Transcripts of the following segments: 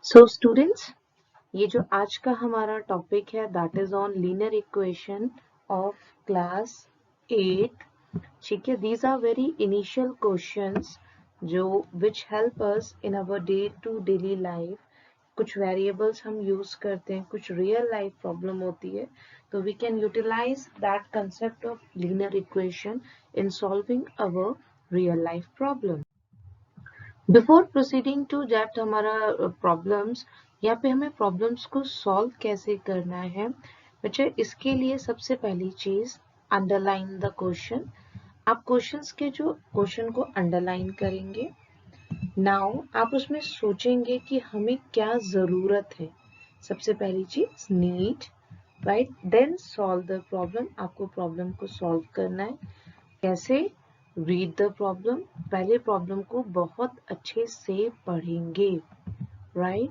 So students, ये जो आज का हमारा टॉपिक है that is on linear equation of class 8। ठीक है, these are very initial questions जो which help us in our day to daily life. कुछ वेरिएबल्स हम यूज करते हैं, कुछ रियल लाइफ प्रॉब्लम होती है, तो we can utilize that concept of linear equation in solving our real life problem. Before proceeding to that हमारा problems, यहाँ पे हमें प्रॉब्लम्स को सॉल्व कैसे करना है बच्चे, इसके लिए सबसे पहली चीज अंडरलाइन द क्वेश्चन। आप क्वेश्चंस के जो क्वेश्चन को अंडरलाइन करेंगे, नाउ आप उसमें सोचेंगे कि हमें क्या जरूरत है। सबसे पहली चीज need, right, then solve the problem. आपको प्रॉब्लम को सॉल्व करना है। कैसे? Read the problem. पहले प्रॉब्लम को बहुत अच्छे से पढ़ेंगे, राइट।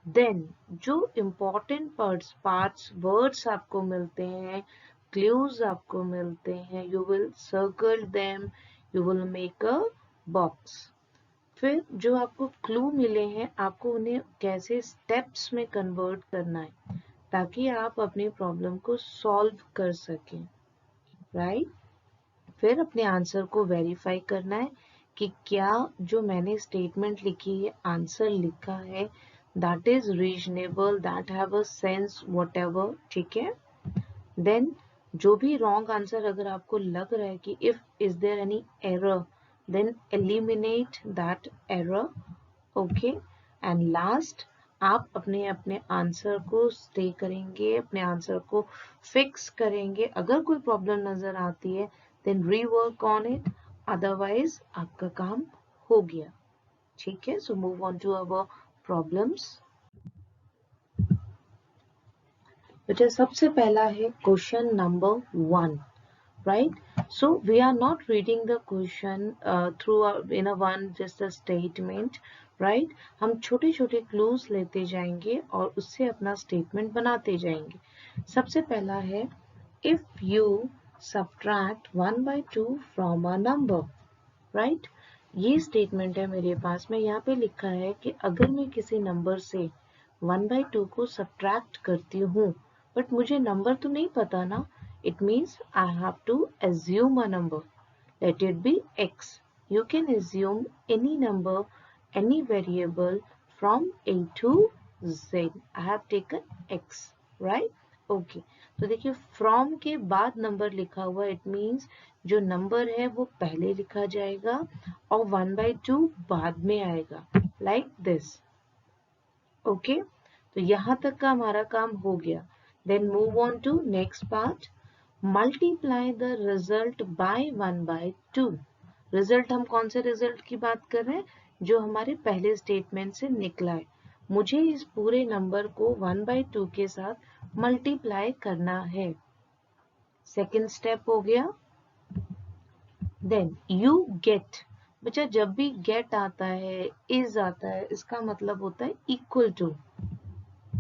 देन जो इम्पोर्टेंट पार्ट्स वर्ड्स आपको मिलते हैं, क्लूज आपको मिलते हैं, you will circle them, you will make a box. फिर जो आपको क्लू मिले हैं, आपको उन्हें कैसे स्टेप्स में कन्वर्ट करना है ताकि आप अपनी प्रॉब्लम को सॉल्व कर सकें, राइट। फिर अपने आंसर को वेरीफाई करना है कि क्या जो मैंने स्टेटमेंट लिखी है, आंसर लिखा है, that is reasonable, that have a sense, whatever. ठीक है। देन जो भी रॉन्ग आंसर अगर आपको लग रहा है कि if is there any error, then eliminate that error. Okay. And last, आप अपने अपने आंसर को स्टे करेंगे, अपने आंसर को फिक्स करेंगे। अगर कोई प्रॉब्लम नजर आती है then rework on it, otherwise आपका काम हो गया। ठीक है, so move on to our problems. बेटा सबसे पहला है question number 1, right? So we are not reading the question through in a one just a statement, right? हम छोटे छोटे क्लूज लेते जाएंगे और उससे अपना स्टेटमेंट बनाते जाएंगे। सबसे पहला है if you subtract 1/2 from a number, right? ये स्टेटमेंट है मेरे पास में। यहाँ पे लिखा है कि अगर मैं किसी नंबर से 1/2 को सब्ट्रैक्ट करती हूँ, बट मुझे नंबर तो नहीं पता ना, it means I have to assume a number. Let it be x. You can assume any number, any variable from A to Z. I have taken x, right? Okay. तो देखिए from के बाद number लिखा हुआ, it means जो number है वो पहले लिखा जाएगा और 1/2 बाद में आएगा, like this. ओके, तो यहाँ तक का हमारा काम हो गया। Then move on to next part. Multiply the result by 1/2। Result हम कौन से रिजल्ट की बात कर रहे हैं? जो हमारे पहले स्टेटमेंट से निकला है। मुझे इस पूरे नंबर को 1/2 के साथ मल्टीप्लाई करना है। सेकेंड स्टेप हो गया। Then you get. बच्चा जब भी गेट आता है, इज आता है, इसका मतलब होता है इक्वल टू,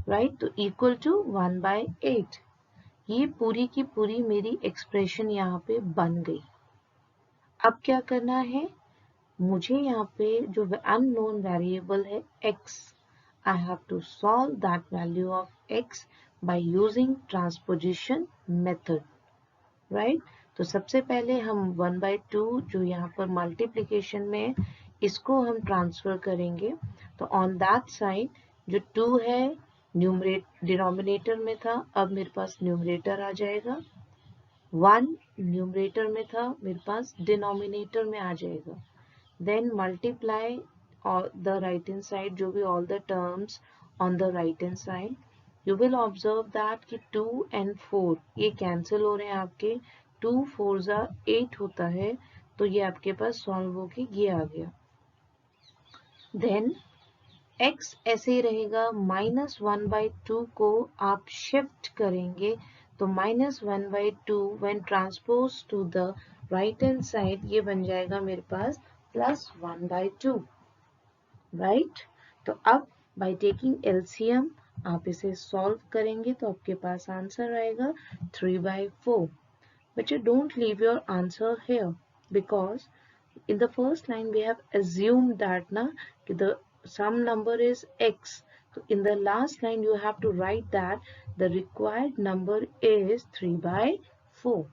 राइट। तो इक्वल टू 1/8। ये पूरी की पूरी मेरी एक्सप्रेशन यहाँ पे बन गई। अब क्या करना है मुझे? यहाँ पे जो अननोन वेरिएबल है x, I have to solve that value of x by using transposition method, right. तो सबसे पहले हम 1/2 जो यहाँ पर मल्टीप्लीकेशन में है, इसको हम ट्रांसफर करेंगे। तो ऑन दैट साइड जो 2 है डिनोमिनेटर में था, अब मेरे पास न्यूमरेटर आ जाएगा। 1 न्यूमरेटर में था, मेरे पास डिनोमिनेटर में आ जाएगा। देन मल्टीप्लाई और द राइट हैंड साइड, जो भी all the terms on the right hand side, you will observe that कि 2 and 4 ये कैंसिल हो रहे हैं आपके। 2 4 8 होता है, तो ये आपके पास सॉल्व होके ये आ गया। देन x ऐसे ही रहेगा, -1/2 को आप शिफ्ट करेंगे तो -1/2 when transpose to the right hand side ये बन जाएगा मेरे पास +1/2, राइट। तो अब बाय टेकिंग एलसीएम आप इसे सॉल्व करेंगे तो आपके पास आंसर आएगा 3/4। But you don't leave your answer here because in the first line we have assumed that na कि the some number is x, तो in the last line you have to write that the required number is 3/4,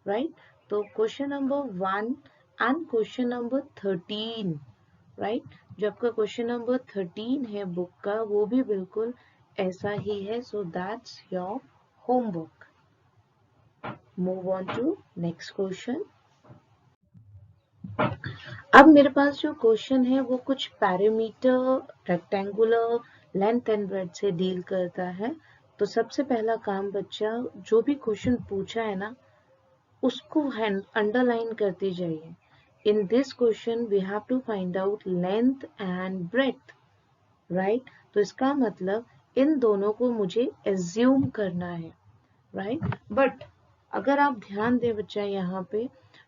right? तो question number 1 and question number 13, right, जो आपका question number 13 है book का, वो भी बिल्कुल ऐसा ही है. So that's your homework. Move on to next question. अब मेरे पास जो क्वेश्चन है वो कुछ parameter, rectangular, length and breadth से डील करता है. तो सबसे पहला काम बच्चा, जो भी क्वेश्चन पूछा है ना उसको अंडरलाइन करते जाइए. In this question we have to find out length and breadth, right. तो इसका मतलब इन दोनों को मुझे एज्यूम करना है, राइट. बट अगर आप ध्यान दें बच्चा, यहाँ पे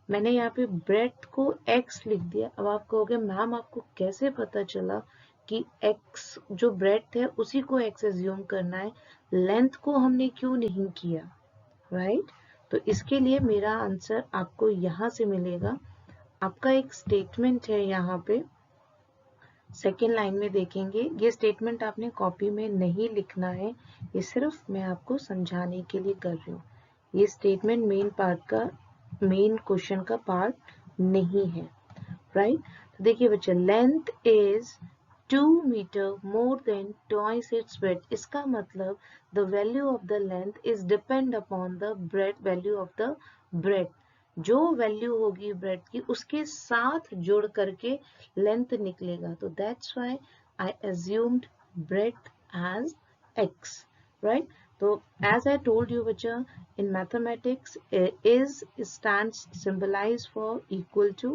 मैंने यहाँ पे ब्रेड्थ को x लिख दिया. अब आप कहोगे मैम आपको कैसे पता चला कि x जो ब्रेड्थ है उसी को x एज्यूम करना है, लेंथ को हमने क्यों नहीं किया, राइट. तो इसके लिए मेरा आंसर आपको यहाँ से मिलेगा. आपका एक स्टेटमेंट है यहाँ पे, सेकेंड लाइन में देखेंगे. ये स्टेटमेंट आपने कॉपी में नहीं लिखना है, ये सिर्फ मैं आपको समझाने के लिए कर रही हूँ. ये स्टेटमेंट मेन क्वेश्चन का पार्ट नहीं है, राइट. तो देखिए बच्चा, length is 2 meter more than twice its breadth. इसका मतलब the value of the length is depend upon the breadth, value of the breadth. जो वैल्यू होगी ब्रेड्थ की उसके साथ जोड़ करके लेंथ निकलेगा. तो that's why I assumed breadth as x, right. तो as I told you बच्चा, in mathematics is stands symbolized for equal to.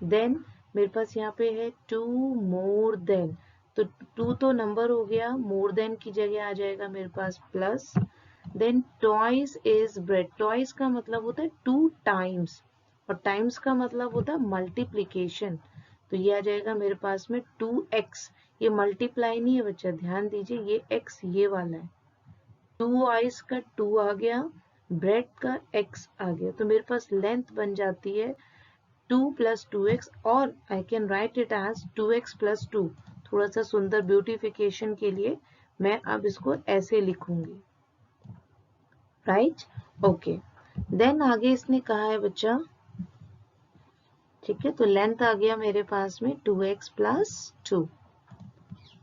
then मेरे पास यहाँ पे है 2 more than, तो 2 तो नंबर हो गया, more than की जगह आ जाएगा मेरे पास plus. then twice is breadth. twice का मतलब होता है 2 times, और times का मतलब होता है मल्टीप्लीकेशन. तो ये आ जाएगा मेरे पास में 2x. ये मल्टीप्लाई नहीं है बच्चा, ध्यान दीजिए, ये x ये वाला है. 2 का 2 आ गया, ब्रेड्थ का x आ गया. तो मेरे पास लेंथ बन जाती है 2 + 2x, और I can write it as 2x + 2. थोड़ा सा सुंदर ब्यूटिफिकेशन के लिए मैं अब इसको ऐसे लिखूंगी, राइट. ओके, देन आगे इसने कहा है बच्चा, ठीक है. तो लेंथ आ गया मेरे पास में 2x + 2,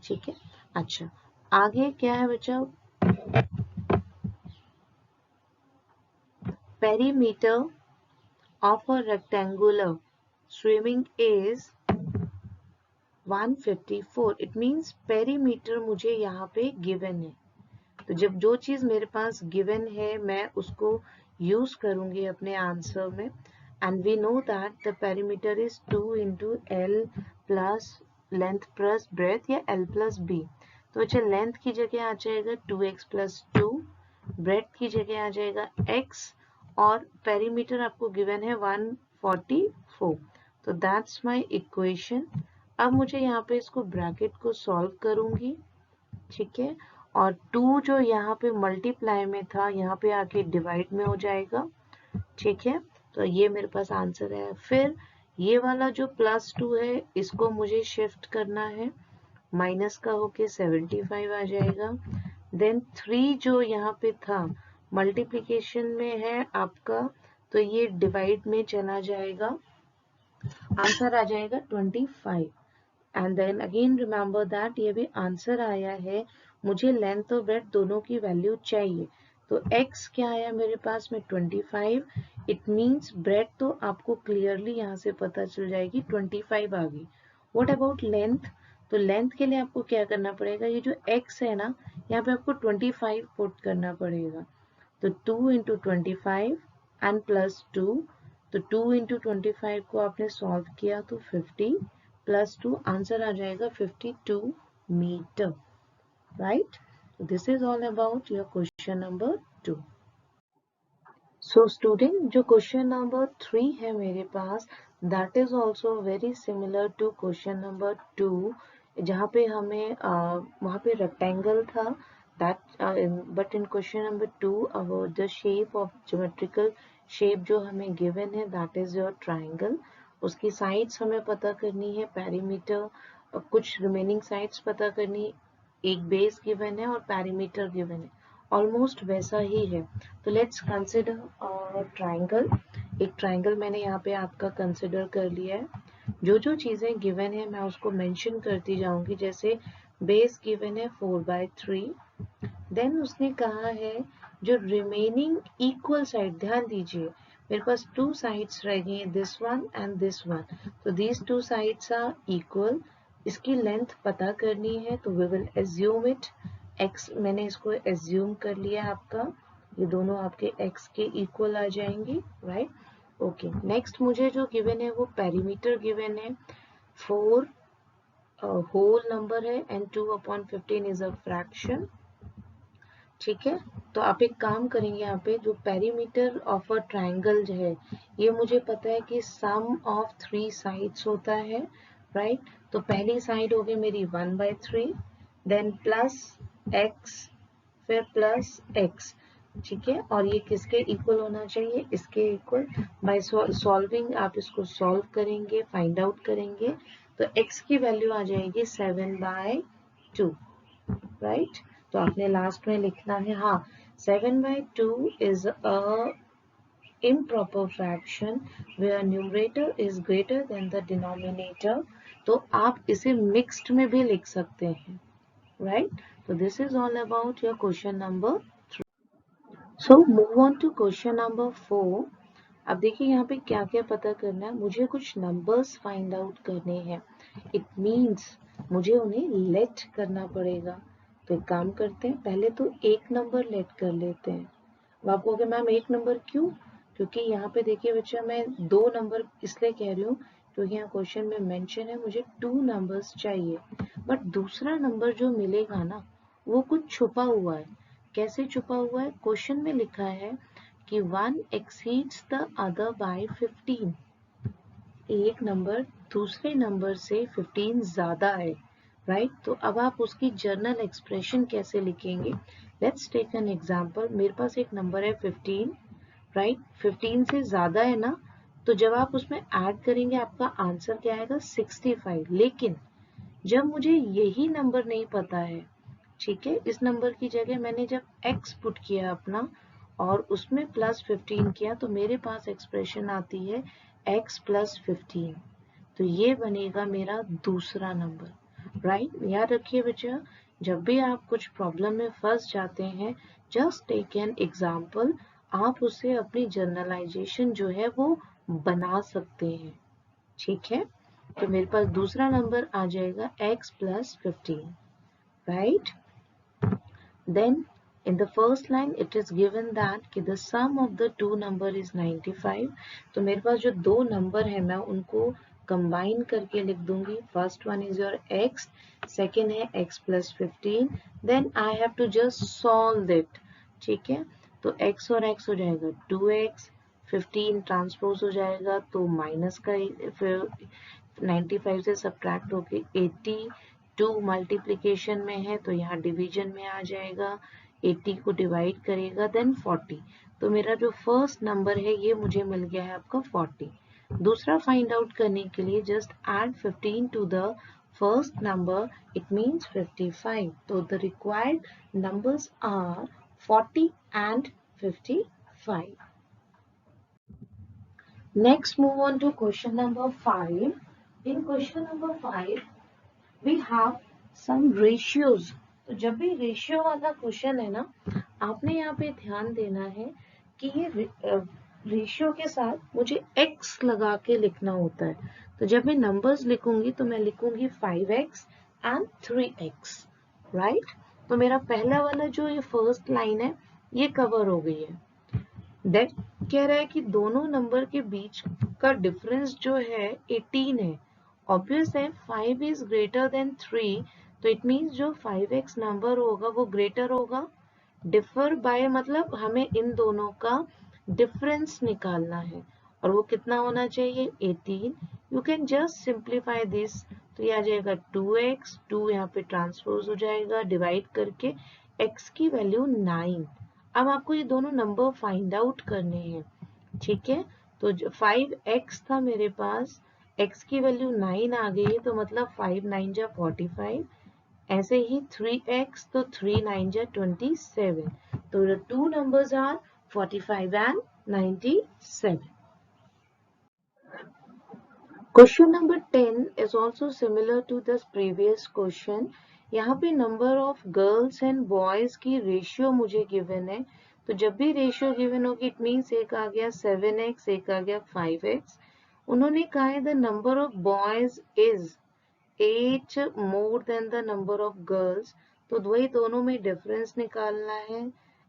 ठीक है. अच्छा, आगे क्या है बच्चा, perimeter of a rectangular swimming is 154. It means perimeter मुझे यहाँ पे गिवन है. तो जब जो चीज मेरे पास गिवन है मैं उसको यूज करूंगी अपने आंसर में. And we know that the perimeter is 2 × l plus length plus breadth, या l + b. तो अच्छा, लेंथ की जगह आ जाएगा 2x + 2, ब्रेथ की जगह आ जाएगा x, और पेरीमीटर आपको गिवन है 144. तो दैट्स माय इक्वेशन. अब मुझे यहाँ पे इसको ब्रैकेट को सॉल्व करूंगी, ठीक है. और 2 जो यहाँ पे मल्टीप्लाई में था यहाँ पे आके डिवाइड में हो जाएगा, ठीक है. तो ये मेरे पास आंसर है. फिर ये वाला जो +2 है इसको मुझे शिफ्ट करना है, माइनस का होके 75 आ जाएगा. देन 3 जो यहाँ पे था मल्टीप्लिकेशन में है आपका, तो ये डिवाइड में चला जाएगा, आंसर आ जाएगा 25. And then again remember that ये भी आंसर आया है, मुझे लेंथ और ब्रेड्थ दोनों की वैल्यू चाहिए. तो x क्या आया मेरे पास में 25. इट मीन्स ब्रेड्थ तो आपको क्लियरली यहाँ से पता चल जाएगी 25 आ गई. व्हाट अबाउट लेंथ, तो लेंथ के लिए आपको क्या करना पड़ेगा, ये जो x है ना यहाँ पे आपको 25 पुट करना पड़ेगा. तो 2 × 25 एंड +2, तो 2 × 25 को आपने सॉल्व किया तो 50 + 2, आंसर आ जाएगा 52 meter, right. This is all about your question number 2. So student, जो क्वेश्चन नंबर 3 है मेरे पास, that is also very similar to question number 2, जहाँ पे हमें वहाँ पे रेक्टेंगल था. that but in question number 2 about the shape of geometrical shape जो हमें given है, that is your triangle. उसकी sides हमें पता करनी है, perimeter, कुछ remaining sides पता करनी एक बेस गिवन है और पैरीमीटर गिवन है, ऑलमोस्ट वैसा ही है। तो लेट्स कंसिडर ट्राइंगल। एक ट्राइंगल मैंने यहाँ पे आपका कंसिडर कर लिया है। जो जो चीजें गिवन है मैं उसको मेंशन करती जाऊंगी। जैसे बेस गिवन है 4/3, देन उसने कहा है जो रिमेनिंग इक्वल साइड, ध्यान दीजिए मेरे पास टू साइड्स रह गई हैं, this one and this one, तो these two sides are equal. इसकी लेंथ पता करनी है तो we will assume it x, मैंने इसको एज्यूम कर लिया आपका, ये दोनों आपके x के इक्वल आ जाएंगे, राइट। ओके, नेक्स्ट मुझे जो गिवन है वो पेरीमीटर गिवन है, 4 होल नंबर है एंड 2/15 इज अ फ्रैक्शन, ठीक है। तो आप एक काम करेंगे, यहाँ पे जो पेरीमीटर ऑफ अ ट्राइंगल जो है, ये मुझे पता है कि सम ऑफ 3 साइड्स होता है, राइट। तो पहली साइड होगी मेरी 1/3, देन प्लस x, फिर प्लस x, ठीक है। और ये किसके इक्वल होना चाहिए, इसके इक्वल। बाय सॉल्विंग आप इसको सॉल्व करेंगे, फाइंड आउट करेंगे, तो x की वैल्यू आ जाएगी 7/2, राइट। तो आपने लास्ट में लिखना है, हाँ 7/2 is a improper fraction where numerator is greater than the denominator। तो आप इसे मिक्स्ड में भी लिख सकते हैं, राइट। तो this is all about your question number 3। So move on to question number 4। अब देखिए यहाँ पे क्या क्या पता करना है, मुझे कुछ नंबर्स फाइंड आउट करने हैं। इट मीन्स मुझे उन्हें लेट करना पड़ेगा। तो एक काम करते हैं, पहले तो एक नंबर लेट कर लेते हैं। अब आप कहोगे मैम एक नंबर क्यों, क्योंकि यहाँ पे देखिए बच्चा मैं 2 नंबर इसलिए कह रही हूँ क्योंकि यहाँ क्वेश्चन में मेंशन है मुझे 2 नंबर्स चाहिए, बट दूसरा नंबर जो मिलेगा ना वो कुछ छुपा हुआ है। कैसे छुपा हुआ है, क्वेश्चन में लिखा है कि 1 exceeds the other by 15, एक नंबर दूसरे नंबर से 15 ज्यादा है, राइट। तो अब आप उसकी जर्नल एक्सप्रेशन कैसे लिखेंगे, लेट्स टेक एन एग्जांपल। मेरे पास एक नंबर है 15, राइट, 15 से ज्यादा है ना, तो जब आप उसमें ऐड करेंगे आपका आंसर क्या आएगा 65। लेकिन जब मुझे यही नंबर नहीं पता है, ठीक है, इस नंबर की जगह मैंने जब x पुट किया अपना और उसमें +15 किया, तो मेरे पास एक्सप्रेशन आती है x + 15। तो ये बनेगा मेरा दूसरा नंबर, राइट। याद रखिए बच्चा, जब भी आप कुछ प्रॉब्लम में फंस जाते हैं, जस्ट टेक एन एग्जाम्पल, आप उससे अपनी जर्नलाइजेशन जो है वो बना सकते हैं, ठीक है। तो मेरे पास दूसरा नंबर आ जाएगा x + 15, right? Then in the first line it is given that कि the sum of the two number is 95। तो मेरे पास जो दो नंबर है मैं उनको कंबाइन करके लिख दूंगी। First one is your x, second है x + 15, then I have to just solve it, ठीक है। तो x और x हो जाएगा 2x, 15 ट्रांसपोज हो जाएगा तो माइनस का, फिर 95 से सब्ट्रैक्ट होके 80, 2 मल्टीप्लिकेशन में है तो यहाँ डिवीजन में आ जाएगा, 80 को डिवाइड करेगा देन 40। तो मेरा जो फर्स्ट नंबर है ये मुझे मिल गया है आपका 40। दूसरा फाइंड आउट करने के लिए just add 15 to the first number, it means 55। तो the required numbers are 40 and 55। Next, move on to question number 5. In question number 5, we have some ratios। तो जब भी रेशियो वाला क्वेश्चन है ना, आपने यहाँ पे ध्यान देना है कि ये रेशियो के साथ मुझे x लगा के लिखना होता है। तो जब मैं नंबर्स लिखूंगी तो मैं लिखूंगी 5x एंड 3x, राइट। तो मेरा पहला वाला जो ये फर्स्ट लाइन है ये कवर हो गई है। दैट कह रहा है कि दोनों नंबर के बीच का डिफरेंस जो है 18 है। ऑब्वियस है 5 इज ग्रेटर देन 3, तो इट मीन्स जो 5x नंबर होगा वो ग्रेटर होगा। डिफर बाय मतलब हमें इन दोनों का डिफरेंस निकालना है और वो कितना होना चाहिए 18। You can just simplify this, तो ये आ जाएगा 2x, 2 यहाँ पे ट्रांसपोज हो जाएगा डिवाइड करके x की वैल्यू 9। अब आपको ये दोनों नंबर फाइंड आउट करने हैं, ठीक है। तो 5x था मेरे पास, x की वैल्यू 9 आ गई है, तो मतलब 5 9 जा 45, ऐसे ही 3x तो 3 9 जा 27. तो the two numbers are 45 and 97. Question number 10 is also similar to this previous question. यहाँ पे number of girls and boys की ratio मुझे given है. तो जब भी ratio given होगी it means एक आ गया 7x, एक आ गया 5x. उन्होंने कहा है the number of boys is 8 more than the number of girls. तो वही दोनों में डिफरेंस निकालना है.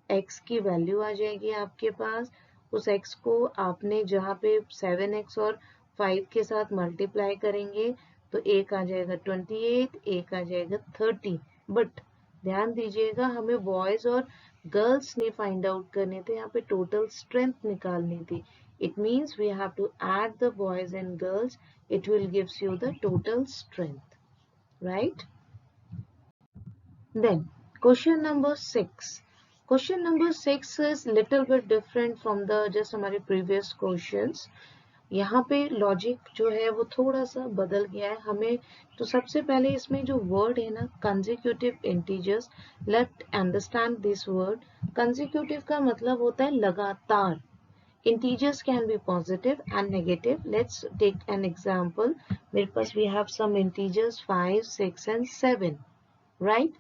x की वैल्यू आ जाएगी आपके पास. उस x को आपने जहाँ पे 7x और 5 के साथ मल्टीप्लाई करेंगे तो एक आ जाएगा 28, एक आ जाएगा 30. बट ध्यान दीजिएगा हमें बॉयज और गर्ल्स नहीं फाइंड आउट करने थे, यहाँ पे टोटल स्ट्रेंथ निकालनी थी. It means we have to add the boys and girls. It will gives you the total strength, right? Then question number 6. Question number 6 is little bit different from the just हमारे previous questions. यहाँ पे logic जो है वो थोड़ा सा बदल गया है हमें. तो सबसे पहले इसमें जो वर्ड है ना consecutive integers, let understand this word. Consecutive का मतलब होता है लगातार. Integers can be positive and negative. Let's take an example. मेरे पास we have some integers 5, 6 and 7, right?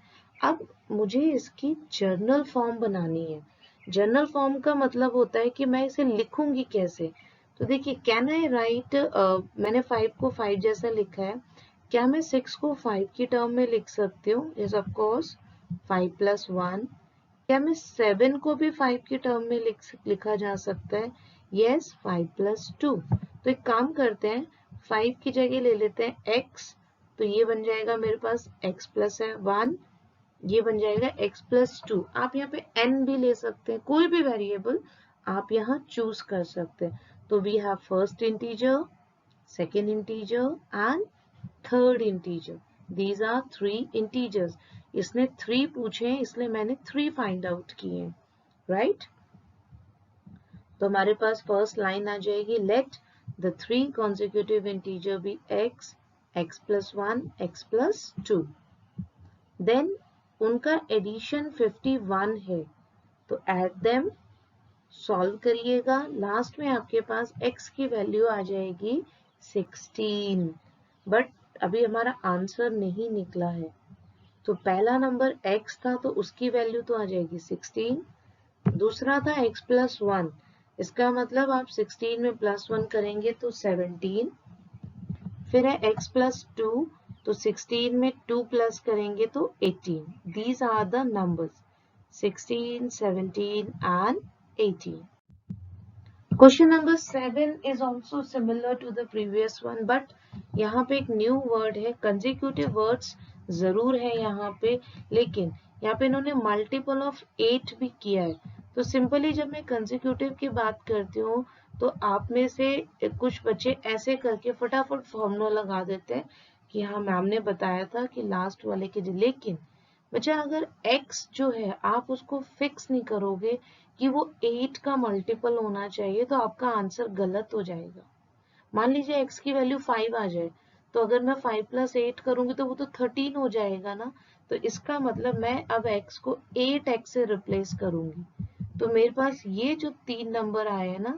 अब मुझे इसकी जर्नल फॉर्म बनानी है. जर्नल फॉर्म का मतलब होता है कि मैं इसे लिखूंगी कैसे. तो देखिए कैन आई राइट, मैंने 5 को 5 जैसा लिखा है, क्या मैं 6 को 5 की टर्म में लिख सकती हूँ? Yes of course. 5 + 1. क्या मैं 7 को भी 5 की टर्म में लिखा जा सकता है? यस, 5 + 2. तो एक काम करते हैं, 5 की जगह ले लेते हैं x. तो ये बन जाएगा मेरे पास x + 1. ये बन जाएगा x + 2. आप यहाँ पे n भी ले सकते हैं, कोई भी वेरिएबल आप यहाँ चूज कर सकते हैं. तो we have first integer, second integer and third integer. These are 3 integers. इसने 3 पूछे हैं इसलिए मैंने 3 फाइंड आउट किए हैं, राइट? तो हमारे पास फर्स्ट लाइन आ जाएगी, let the 3 consecutive integer be x, x + 1, x + 2. Then उनका एडिशन 51 है तो ऐड देम, सॉल्व करिएगा. लास्ट में आपके पास x की वैल्यू आ जाएगी 16. बट अभी हमारा आंसर नहीं निकला है. तो पहला नंबर x था तो उसकी वैल्यू तो आ जाएगी 16. दूसरा था x + 1, इसका मतलब आप 16 में +1 करेंगे तो 17. फिर है x + 2, तो 16 में 2 प्लस करेंगे तो 18. These are the numbers 16, 17 and 18. Question number 7 is also similar to the previous one, but यहाँ पे एक न्यू वर्ड है. कंसेक्यूटिव वर्ड्स जरूर है यहाँ पे, लेकिन यहाँ पे इन्होंने मल्टीपल ऑफ 8 भी किया है. तो सिंपली जब मैं कंसेक्यूटिव की बात करती हूँ तो आप में से कुछ बच्चे ऐसे करके फटाफट फॉर्मूला लगा देते हैं कि हाँ मैम ने बताया था कि लास्ट वाले के. लेकिन बच्चा अगर x जो है आप उसको फिक्स नहीं करोगे कि वो 8 का मल्टीपल होना चाहिए तो आपका आंसर गलत हो जाएगा. मान लीजिए x की वैल्यू 5 आ जाए तो अगर मैं 5 + 8 करूंगी तो वो तो 13 हो जाएगा ना. तो इसका मतलब मैं अब x को 8x से रिप्लेस करूंगी. तो मेरे पास ये जो 3 नंबर आए हैं ना,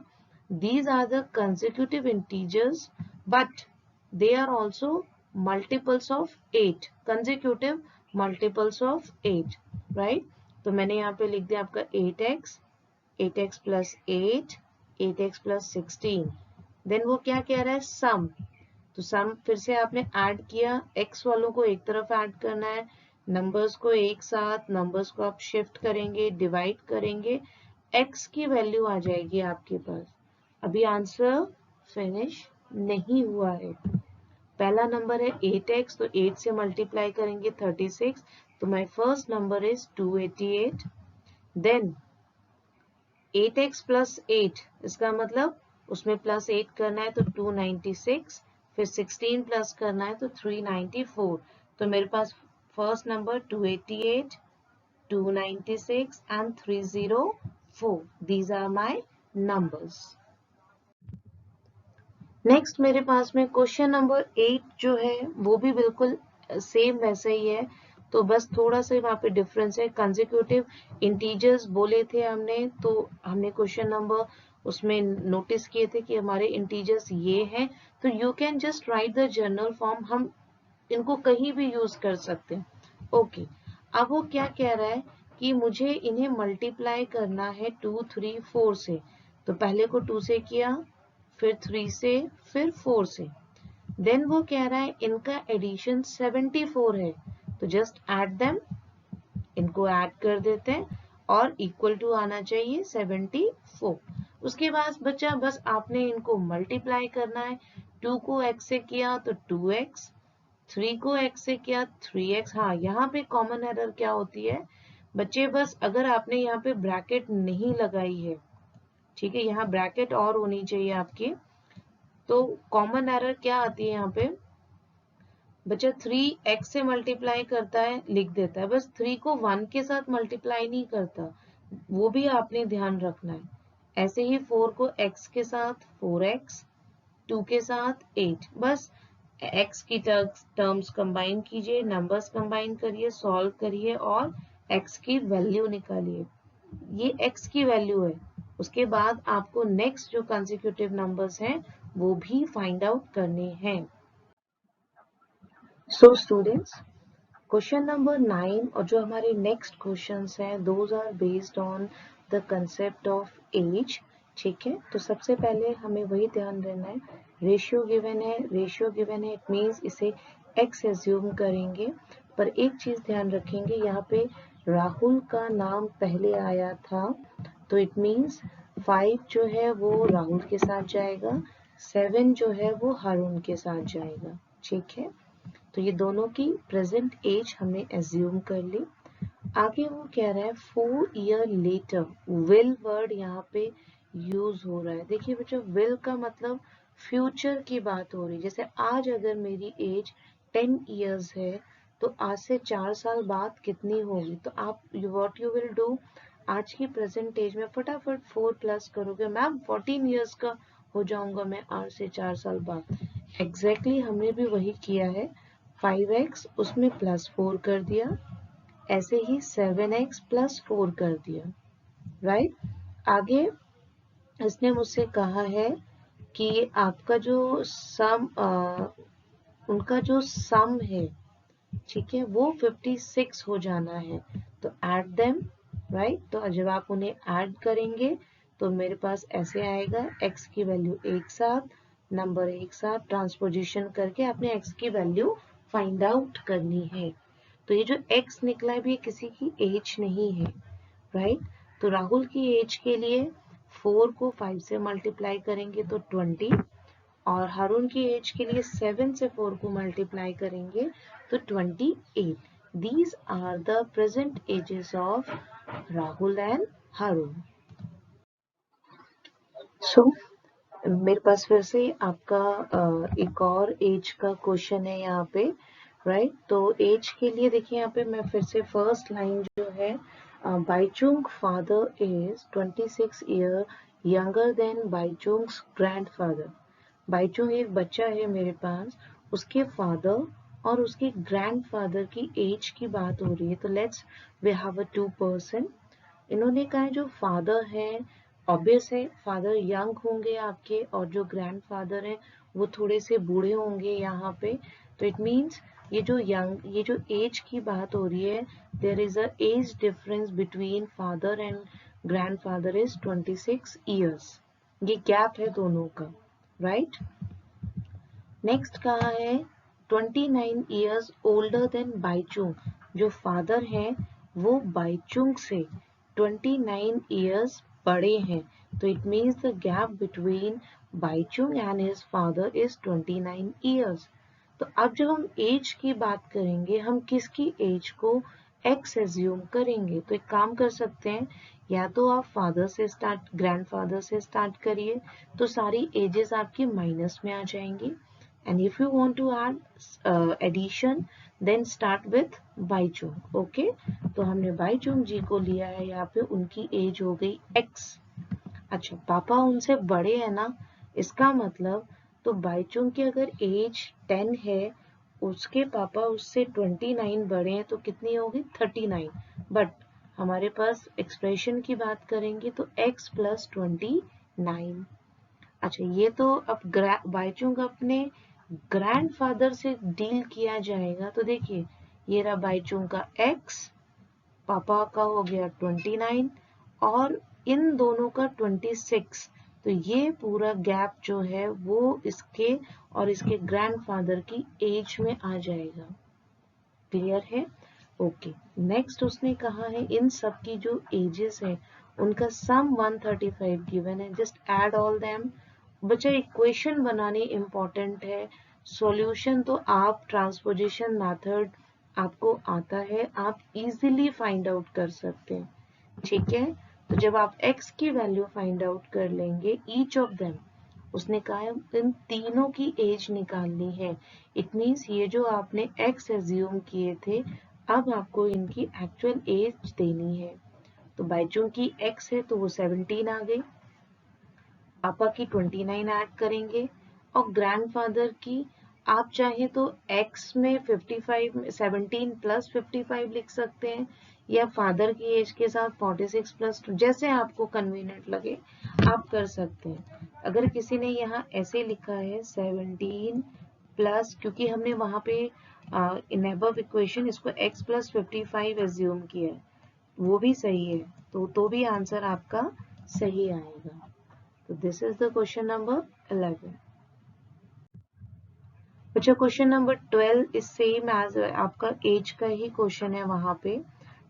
these are the consecutive integers but they are also multiples of 8. consecutive multiples of 8, right? तो मैंने यहाँ पे लिख दिया आपका 8x, 8x + 8, 8x + 16. देन वो क्या कह रहा है? सम. तो सम फिर से आपने ऐड किया, x वालों को एक तरफ ऐड करना है, नंबर्स को एक साथ, नंबर्स को आप शिफ्ट करेंगे, डिवाइड करेंगे, x की वैल्यू आ जाएगी आपके पास. अभी आंसर फिनिश नहीं हुआ है. पहला नंबर है 8x, तो 8 से मल्टीप्लाई करेंगे 36. तो my first number is 288. Then 8x + 8, इसका मतलब उसमें +8 करना है तो 296. फिर 16 प्लस करना है तो 394. तो मेरे पास first number 288, 296 and 304. These are my numbers. Next मेरे पास में क्वेश्चन नंबर 8 जो है वो भी बिल्कुल सेम वैसे ही है. तो बस थोड़ा सा वहाँ पे डिफरेंस है। कंसेक्यूटिव इंटीजर्स बोले थे हमने, तो हमने क्वेश्चन नंबर उसमें नोटिस किए थे कि हमारे इंटीजर्स ये हैं, तो you can just right the general form, हम इनको कहीं भी यूज कर सकते हैं। ओके, अब वो क्या कह रहा है कि मुझे इन्हें मल्टीप्लाई करना है 2, 3, 4 से। तो पहले को 2 से किया, फिर 3 से, फिर 4 से। देन वो कह रहा है इनका एडिशन 74 है, तो जस्ट ऐड देम, इनको ऐड कर देते हैं और इक्वल टू आना चाहिए 74। उसके बाद बच्चा बस आपने इनको मल्टीप्लाई करना है। 2 को x से किया तो 2x, 3 को x से किया 3x। हाँ, यहाँ पे कॉमन एरर क्या होती है बच्चे, बस अगर आपने यहाँ पे ब्रैकेट नहीं लगाई है, ठीक है, यहाँ ब्रैकेट और होनी चाहिए आपकी, तो कॉमन एरर क्या आती है यहाँ पे बच्चा, 3x से मल्टीप्लाई करता है लिख देता है, बस 3 को 1 के साथ मल्टीप्लाई नहीं करता, वो भी आपने ध्यान रखना है। ऐसे ही 4 को x के साथ 4x, 2 के साथ 8, बस x की टर्म्स कंबाइन कीजिए, नंबर्स कंबाइन करिए, सॉल्व करिए और x की वैल्यू निकालिए। ये x की वैल्यू है। उसके बाद आपको नेक्स्ट जो कंसेक्यूटिव नंबर्स हैं वो भी फाइंड आउट करने हैं। सो स्टूडेंट्स, क्वेश्चन नंबर 9 और जो हमारे नेक्स्ट क्वेश्चंस हैं those are based on the concept of age. ठीक है, तो सबसे पहले हमें वही ध्यान देना है, रेशियो गिवन है, रेशियो गिवन है, इट मींस इसे x एज्यूम करेंगे। पर एक चीज ध्यान रखेंगे, यहाँ पे राहुल का नाम पहले आया था, तो इट मींस 5 जो है वो राहुल के साथ जाएगा, 7 जो है वो हारून के साथ जाएगा। ठीक है, तो ये दोनों की प्रेजेंट एज हमने एज्यूम कर ली। आगे वो कह रहा है 4 ईयर लेटर, विल वर्ड यहाँ पे यूज हो रहा है। देखिए बच्चों, विल का मतलब फ्यूचर की बात हो रही है। जैसे आज अगर मेरी एज 10 ईयर्स है, तो आज से 4 साल बाद कितनी होगी, तो आप व्हाट यू विल डू, आज की प्रेजेंट एज में फटाफट 4 प्लस करोगे, मैम 14 ईयर्स का हो जाऊंगा मैं आज से 4 साल बाद। एग्जैक्टली हमने भी वही किया है, 5x उसमें +4 कर दिया, ऐसे ही 7x +4 कर दिया, राइट। आगे इसने मुझसे कहा है कि आपका जो सम उनका जो सम है, ठीक है, वो 56 हो जाना है, तो ऐड देम, राइट। तो जब आप उन्हें ऐड करेंगे तो मेरे पास ऐसे आएगा, x की वैल्यू एक साथ, नंबर एक साथ, ट्रांसपोजिशन करके आपने x की वैल्यू फाइंड आउट करनी है। तो ये जो x निकला है भी किसी की एज नहीं है, राइट। तो राहुल की एज के लिए 4 को 5 से मल्टीप्लाई करेंगे तो 20, और हारून की एज के लिए 7 से 4 को मल्टीप्लाई करेंगे तो 28। These are the present ages of Rahul and Haroon. So मेरे पास फिर से आपका एक और एज का क्वेश्चन है यहाँ पे, राइट। तो एज के लिए देखिए यहाँ पे मैं फिर से फर्स्ट लाइन जो है, Bhaichung father is 26 year younger than Bhaichung's grandfather. Bhaichung एक बच्चा है मेरे पास, उसके फादर और उसके ग्रैंडफादर की एज की बात हो रही है। तो let's we have a 2 person. इन्होंने कहा जो फादर है, ऑब्वियस है फादर यंग होंगे आपके, और जो ग्रैंडफादर है वो थोड़े से बूढ़े होंगे यहाँ पे। तो इट मीन्स ये जो एज की बात हो रही है, there is a age difference between father and grandfather is 26 years. ये गैप है दोनों का, राइट। नेक्स्ट कहा है 29 ईयर्स ओल्डर देन बाईचुंग। जो फादर हैं वो बाईचुंग से 29 ईयर्स बड़े हैं, तो it means the gap between Bhaichung and his father is 29 years. तो अब जब हम एज की बात करेंगे, हम किसकी एज को एक्स एज्यूम करेंगे, तो एक काम कर सकते हैं, या तो आप फादर से स्टार्ट, ग्रैंडफादर से स्टार्ट करिए, तो सारी एजेस आपकी माइनस में आ जाएंगी। And if you want to add addition, then start with Bhaichung, okay. तो हमने बाईचुंग जी को लिया है, यहाँ पे उनकी एज हो गई x। अच्छा, पापा उनसे बड़े हैं ना, इसका मतलब तो बाईचुंग की अगर एज 10 है उसके पापा उससे 29 बड़े हैं तो कितनी होगी 39। बट हमारे पास एक्सप्रेशन की बात करेंगे तो x प्लस 29। अच्छा ये तो अब बाईचुंग अपने ग्रैंडफादर से डील किया जाएगा। तो देखिए ये रहा बाईचुंग का x, पापा का हो गया 29 और इन दोनों का 26। तो ये पूरा गैप जो है वो इसके और इसके ग्रैंडफादर की एज में आ जाएगा। क्लियर है? ओके। नेक्स्ट उसने कहा है इन सब की जो एजेस है उनका सम 135 गिवन है, जस्ट ऐड ऑल देम। बच्चा इक्वेशन बनानी इंपॉर्टेंट है, सॉल्यूशन तो आप ट्रांसपोजिशन मेथड आपको आता है, आप इजीली फाइंड आउट कर सकते हैं। ठीक है, तो जब आप x की वैल्यू फाइंड आउट कर लेंगे ईच ऑफ देम, उसने कहा है इन तीनों की एज निकालनी है। इट मीन्स ये जो आपने x एज्यूम किए थे अब आपको इनकी एक्चुअल एज देनी है। तो बाईचुंग की x है तो वो 17 आ गई, पापा की 29 ऐड करेंगे और ग्रैंडफादर की आप चाहे तो x में 55 17 प्लस 55 लिख सकते हैं या फादर की एज के साथ 46 प्लस 2, जैसे आपको कन्वीनियंट लगे आप कर सकते हैं। अगर किसी ने यहाँ ऐसे लिखा है 17 प्लस, क्योंकि हमने वहां पे इन अबव इक्वेशन इसको x प्लस 55 एज्यूम किया है, वो भी सही है, तो भी आंसर आपका सही आएगा। तो this is the question number 11। बच्चा question number 12 is same as आपका एज का ही क्वेश्चन है वहां पे।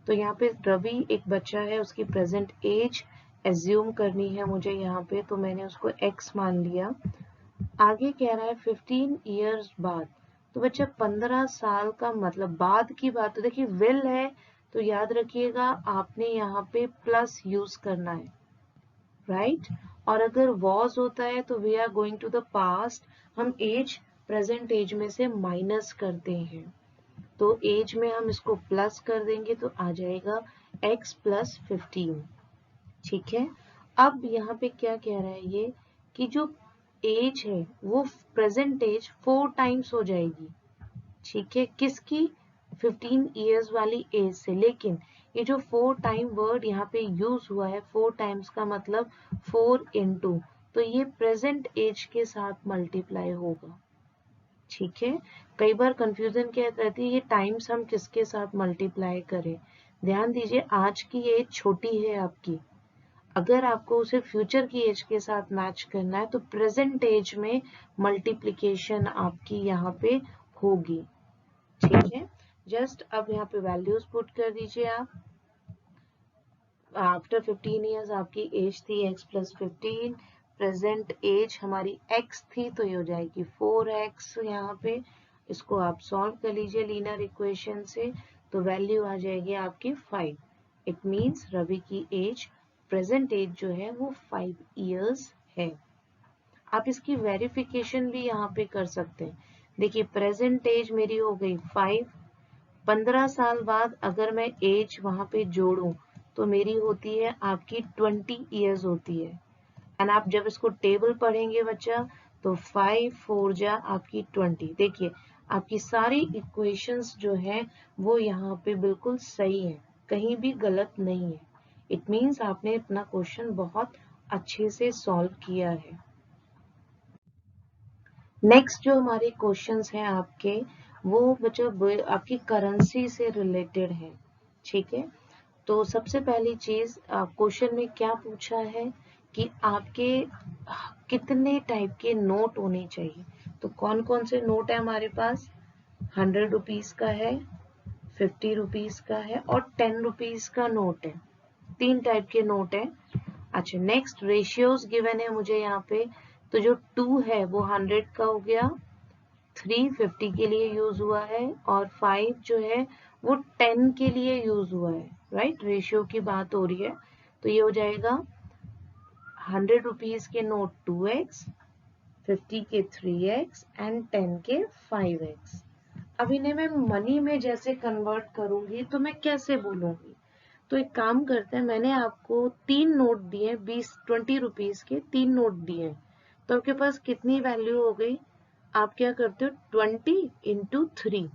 तो यहाँ पे रवि एक बच्चा है, उसकी प्रेजेंट एज एज्यूम करनी है मुझे यहाँ पे, तो मैंने उसको x मान लिया। आगे कह रहा है 15 ईयर्स बाद। तो बच्चा 15 साल का मतलब बाद की बात, तो देखिए विल है तो याद रखिएगा आपने यहाँ पे प्लस यूज करना है, राइट? और अगर वॉज होता है तो we are going to the past, हम एज प्रेजेंट एज में से माइनस करते हैं। तो एज में हम इसको प्लस कर देंगे तो आ जाएगा x प्लस 15। ठीक है, अब यहाँ पे क्या कह रहा है ये कि जो एज है वो प्रेजेंट एज 4 टाइम्स हो जाएगी। ठीक है, किसकी? 15 इयर्स वाली एज से। लेकिन ये जो 4 टाइम वर्ड यहाँ पे यूज हुआ है, 4 टाइम्स का मतलब 4 इंटू, तो ये प्रेजेंट एज के साथ मल्टीप्लाई होगा। ठीक है, कई बार कंफ्यूजन क्या रहती है ये टाइम्स हम किसके साथ मल्टीप्लाई करें। ध्यान दीजिए आज की एज छोटी है आपकी, अगर आपको उसे फ्यूचर की एज के साथ मैच करना है तो प्रेजेंट एज में मल्टीप्लिकेशन आपकी यहाँ पे होगी। ठीक है, जस्ट अब यहाँ पे वैल्यूज पुट कर दीजिए आप। आफ्टर 15 इयर्स आपकी एज थी x प्लस 15, प्रेजेंट एज हमारी x थी तो ये हो जाएगी 4x। यहाँ पे इसको आप सॉल्व कर लीजिए लीनियर इक्वेशन से, तो वैल्यू आ जाएगी आपकी 5। इट मीन्स रवि की एज प्रेजेंट एज जो है वो 5 इयर्स है। आप इसकी वेरिफिकेशन भी यहाँ पे कर सकते हैं। देखिए प्रेजेंट एज मेरी हो गई 5, 15 साल बाद अगर मैं एज वहां पे जोड़ूं तो मेरी होती है आपकी 20 इयर्स होती है। एंड आप जब इसको टेबल पढ़ेंगे बच्चा तो 5 4 जा आपकी 20। देखिए आपकी सारी इक्वेशंस जो है वो यहाँ पे बिल्कुल सही है, कहीं भी गलत नहीं है। इट मीन्स आपने अपना क्वेश्चन बहुत अच्छे से सॉल्व किया है। नेक्स्ट जो हमारे क्वेश्चंस हैं आपके वो बच्चों आपकी करेंसी से रिलेटेड है। ठीक है, तो सबसे पहली चीज क्वेश्चन में क्या पूछा है कि आपके कितने टाइप के नोट होने चाहिए। तो कौन कौन से नोट है हमारे पास? 100 रुपीज का है, 50 रुपीज का है और 10 रुपीज का नोट है। 3 टाइप के नोट है। अच्छा नेक्स्ट रेशियोज गिवन है मुझे यहाँ पे, तो जो 2 है वो 100 का हो गया, 3 50 के लिए यूज हुआ है और 5 जो है वो 10 के लिए यूज हुआ है। राइट, रेशियो की बात हो रही है, तो ये हो जाएगा 100 रुपीज के नोट 2x, 50 के 3x एंड 10 के 5x। अब इन्हें मैं मनी में जैसे कन्वर्ट करूंगी तो मैं कैसे बोलूंगी? तो एक काम करते हैं, मैंने आपको 3 नोट दिए, 20 रुपीज के 3 नोट दिए, तो आपके पास कितनी वैल्यू हो गई? आप क्या करते हो 20 इंटू 3,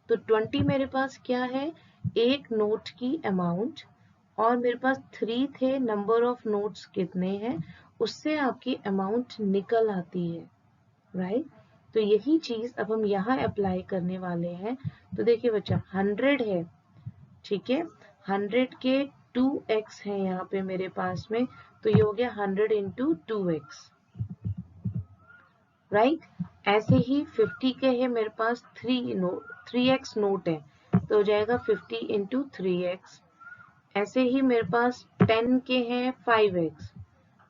तो 20 मेरे पास क्या है, एक नोट की अमाउंट, और मेरे पास 3 थे, नंबर ऑफ नोट्स कितने हैं, उससे आपकी अमाउंट निकल आती है, राइट। तो यही चीज अब हम यहाँ अप्लाई करने वाले हैं। तो देखिए बच्चा 100 है, ठीक है, 100 के 2x है यहाँ पे मेरे पास में, तो ये हो गया 100 इंटू 2x, राइट। ऐसे ही 50 के है मेरे पास 3x नोट है, तो हो जाएगा 50 इंटू 3x। ऐसे ही मेरे पास 10 के हैं 5x,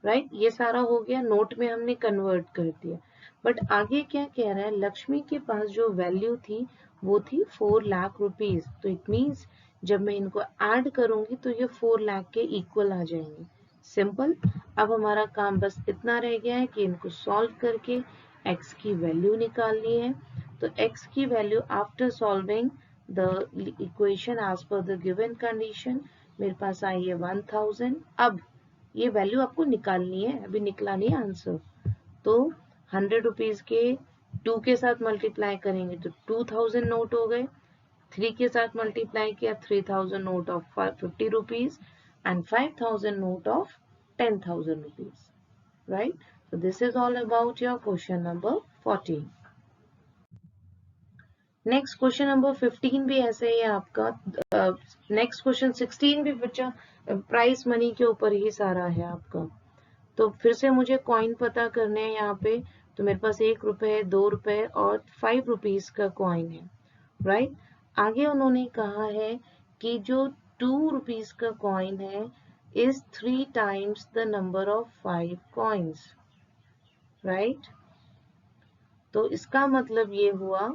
राइट। ये सारा हो गया, नोट में हमने कन्वर्ट कर दिया। बट आगे क्या कह रहा है, लक्ष्मी के पास जो वैल्यू थी वो थी 4 लाख रुपीज, तो इट मीन्स जब मैं इनको ऐड करूंगी तो ये 4 लाख के इक्वल आ जाएंगे। सिंपल। अब हमारा काम बस इतना रह गया है कि इनको सॉल्व करके x की वैल्यू निकालनी है। तो x की value after solving the equation as per the given condition मेरे पास आई है 1000। अब ये वैल्यू आपको निकालनी है, अभी निकला नहीं आंसर। तो 100 रुपीज के 2 के साथ मल्टीप्लाई करेंगे तो 2000 नोट हो गए, 3 के साथ मल्टीप्लाई किया 3000 note of 50 rupees and 5000 note of 10,000 rupees, right? So this is all about your question number 14. Next question number 15 भी ऐसे ही है आपका। नेक्स्ट क्वेश्चन 16 भी बच्चा प्राइस मनी के ऊपर ही सारा है आपका। तो फिर से मुझे कॉइन पता करने हैं यहाँ पे। तो मेरे पास 1 रुपए, 2 रुपए और 5 रुपीज का कॉइन है, राइट। आगे उन्होंने कहा है कि जो 2 रुपीज का कॉइन है is 3 times the number of 5 coins, right? तो इसका मतलब ये हुआ,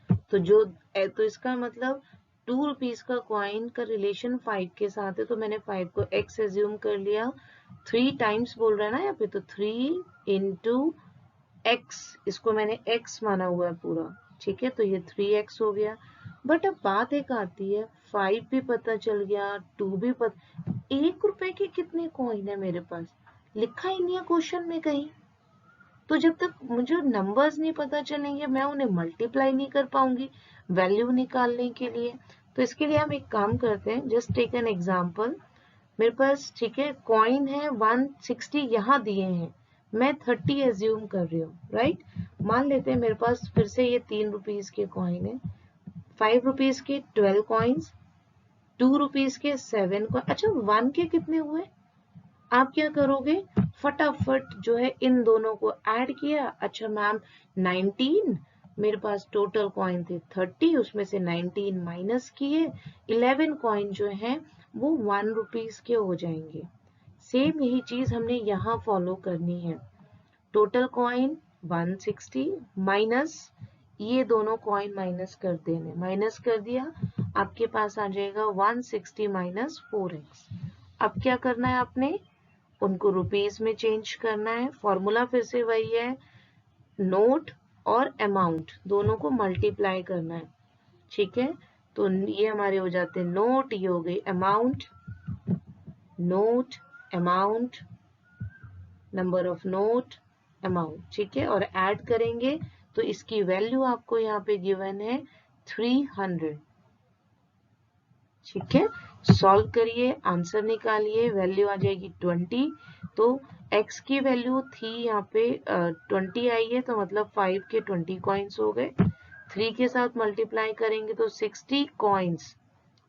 तो इसका मतलब 2 रुपीज का कॉइन का रिलेशन 5 के साथ है, तो मैंने 5 को x एज्यूम कर लिया। 3 टाइम्स बोल रहा है ना यहाँ पे, तो 3 इंटू x, इसको मैंने x माना हुआ है पूरा, ठीक है। तो ये 3x हो गया। बट अब बात एक आती है, 5 भी पता चल गया, 2 भी पता, 1 रुपए के कितने कॉइन है मेरे पास, लिखा ही नहीं है क्वेश्चन में कहीं। तो जब तक मुझे नंबर्स नहीं पता चलेंगे मैं उन्हें मल्टीप्लाई नहीं कर पाऊंगी वैल्यू निकालने के लिए। तो इसके लिए हम एक काम करते हैं, जस्ट टेक एन एग्जांपल। मेरे पास, ठीक है, कॉइन है 160 यहाँ दिए हैं, मैं 30 एज्यूम कर रही हूँ, राइट। मान लेते हैं मेरे पास फिर से ये 3 रुपीज के कॉइन है, 5 रुपीज के 12 कॉइन्स, 2 रुपीज के 7 कॉइन। अच्छा 1 के कितने हुए, आप क्या करोगे, फटाफट जो है इन दोनों को ऐड किया। अच्छा मैम 19, मेरे पास टोटल कॉइन थे 30, उसमें से 19 माइनस किए, 11 कॉइन जो है वो 1 रुपीज के हो जाएंगे। सेम यही चीज हमने यहाँ फॉलो करनी है। टोटल कॉइन 160 माइनस ये दोनों कॉइन माइनस कर देने, माइनस कर दिया, आपके पास आ जाएगा 160 माइनस 4x। अब क्या करना है आपने, उनको रुपीस में चेंज करना है। फॉर्मूला फिर से वही है, नोट और अमाउंट दोनों को मल्टीप्लाई करना है, ठीक है। तो ये हमारे हो जाते हैं नोट, ये हो गई amount, note amount, number of note amount, ठीक है। और ऐड करेंगे तो इसकी वैल्यू आपको यहाँ पे गिवन है 300, ठीक है। सॉल्व करिए, आंसर निकालिए, वैल्यू आ जाएगी 20। तो x की वैल्यू थी यहाँ पे 20 आई है, तो मतलब 5 के 20 कॉइन्स हो गए। 3 के साथ मल्टीप्लाई करेंगे तो 60 कॉइन्स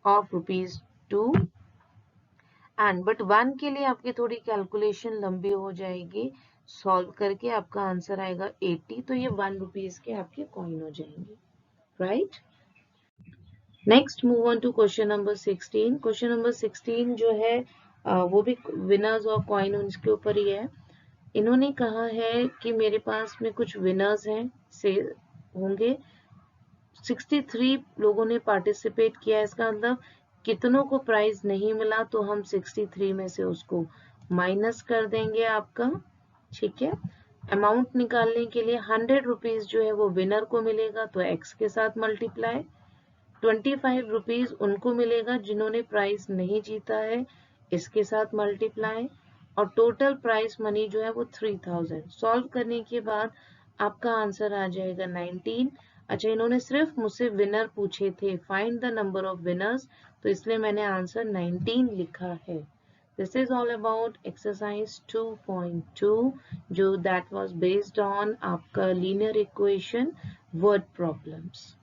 ऑफ ₹2। एंड बट 1 के लिए आपकी थोड़ी कैलकुलेशन लंबी हो जाएगी, सॉल्व करके आपका आंसर आएगा 80, तो ये 1 रुपीज के आपके कॉइन हो जाएंगे, right. Next move on to question number 16। Question number 16 जो है वो भी विनर्स और कॉइन उसके ऊपर ही है। इन्होंने कहा है कि मेरे पास में कुछ विनर्स हैं से होंगे, 63 लोगों ने पार्टिसिपेट किया, इसका मतलब कितनों को प्राइज नहीं मिला, तो हम 63 में से उसको माइनस कर देंगे आपका, ठीक है। अमाउंट निकालने के लिए 100 रुपीज जो है वो विनर को मिलेगा, तो x के साथ मल्टीप्लाई, 25 रुपीज उनको मिलेगा जिन्होंने प्राइस नहीं जीता है, इसके साथ मल्टीप्लाई, और टोटल प्राइस मनी जो है वो 3000। सॉल्व करने के बाद आपका आंसर आ जाएगा 19। अच्छा, इन्होंने सिर्फ मुझसे विनर पूछे थे, find the number of winners, तो इसलिए मैंने आंसर 19 लिखा है। This is all about exercise 2.2 जो दैट वाज बेस्ड ऑन आपका लीनियर इक्वेशन वर्ड प्रॉब्लम्स।